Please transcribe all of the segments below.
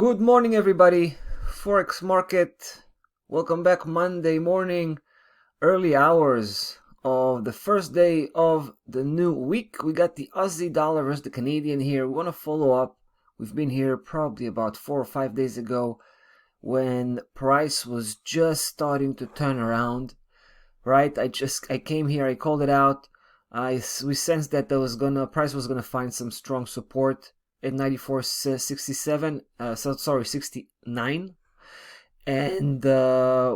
Good morning, everybody. Forex market. Welcome back. Monday morning, early hours of the first day of the new week. We got the Aussie dollar versus the Canadian here. We want to follow up. We've been here probably about 4 or 5 days ago when price was just starting to turn around, right? I came here, I called it out. We sensed that price was gonna find some strong support at 94.67, 69, and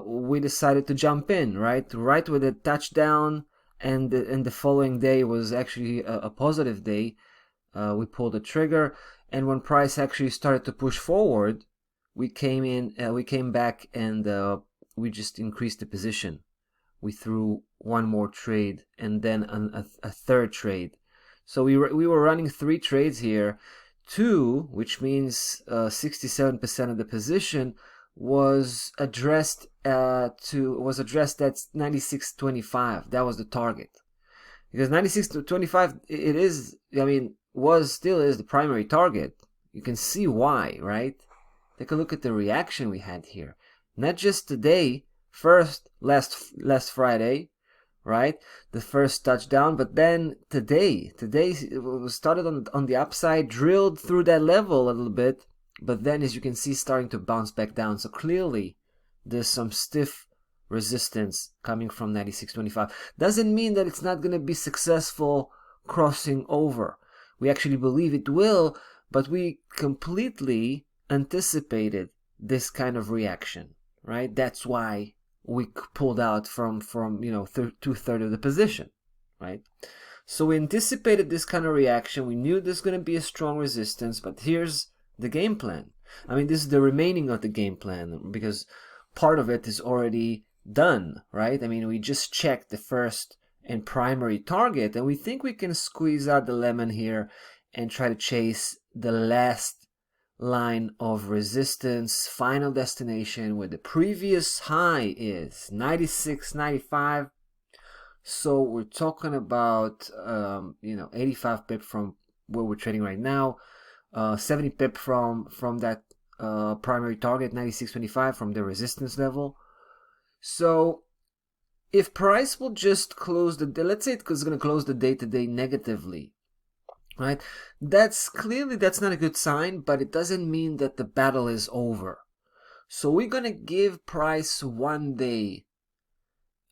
we decided to jump in right with a touchdown, and the following day was actually a positive day. We pulled the trigger, and when price actually started to push forward, we came back, and we just increased the position. We threw one more trade and then a third trade. So we were running 3 trades here. 2, which means 67% of the position, was addressed at 96.25. That was the target, because 96.25 still is the primary target. You can see why, right? Take a look at the reaction we had here. Not just today, last Friday, right? The first touchdown, but then today it was started on the upside, drilled through that level a little bit, but then, as you can see, starting to bounce back down. So clearly there's some stiff resistance coming from 96.25. Doesn't mean that it's not going to be successful crossing over. We actually believe it will, but we completely anticipated this kind of reaction, right? That's why we pulled out from 2/3 of the position, right? So we anticipated this kind of reaction. We knew there's going to be a strong resistance, but here's the game plan. This is the remaining of the game plan, because part of it is already done, right? We just checked the first and primary target, and we think we can squeeze out the lemon here and try to chase the last line of resistance, final destination, where the previous high is 96.95. So we're talking about 85 pip from where we're trading right now, 70 pip from that primary target 96.25, from the resistance level. So if price will just close the day, let's say it's going to close the day today negatively, right? That's not a good sign, but it doesn't mean that the battle is over. So we're gonna give price 1 day.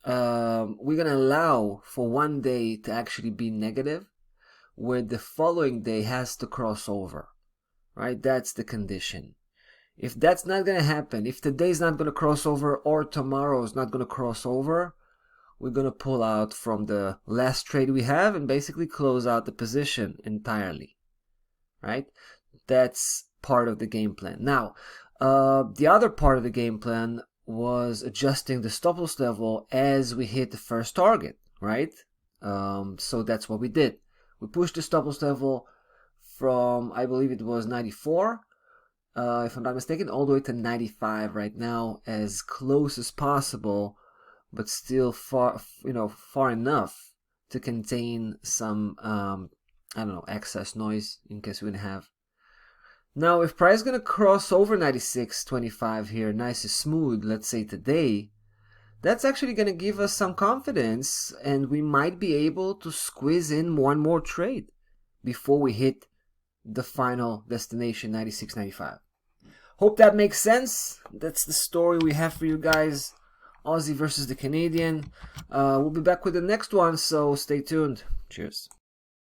We're gonna allow for 1 day to actually be negative, where the following day has to cross over, right? That's the condition. If that's not gonna happen, if today's not gonna cross over or tomorrow's not gonna cross over, we're going to pull out from the last trade we have and basically close out the position entirely, right? That's part of the game plan. Now, the other part of the game plan was adjusting the stop loss level as we hit the first target, right? So that's what we did. We pushed the stop loss level from, I believe it was 94, if I'm not mistaken, all the way to 95 right now, as close as possible, but still far enough to contain some excess noise in case we didn't have. Now, if price is gonna cross over 96.25 here, nice and smooth, let's say today, that's actually gonna give us some confidence, and we might be able to squeeze in one more trade before we hit the final destination, 96.95. Hope that makes sense. That's the story we have for you guys. Aussie versus the Canadian. We'll be back with the next one, so stay tuned. Cheers.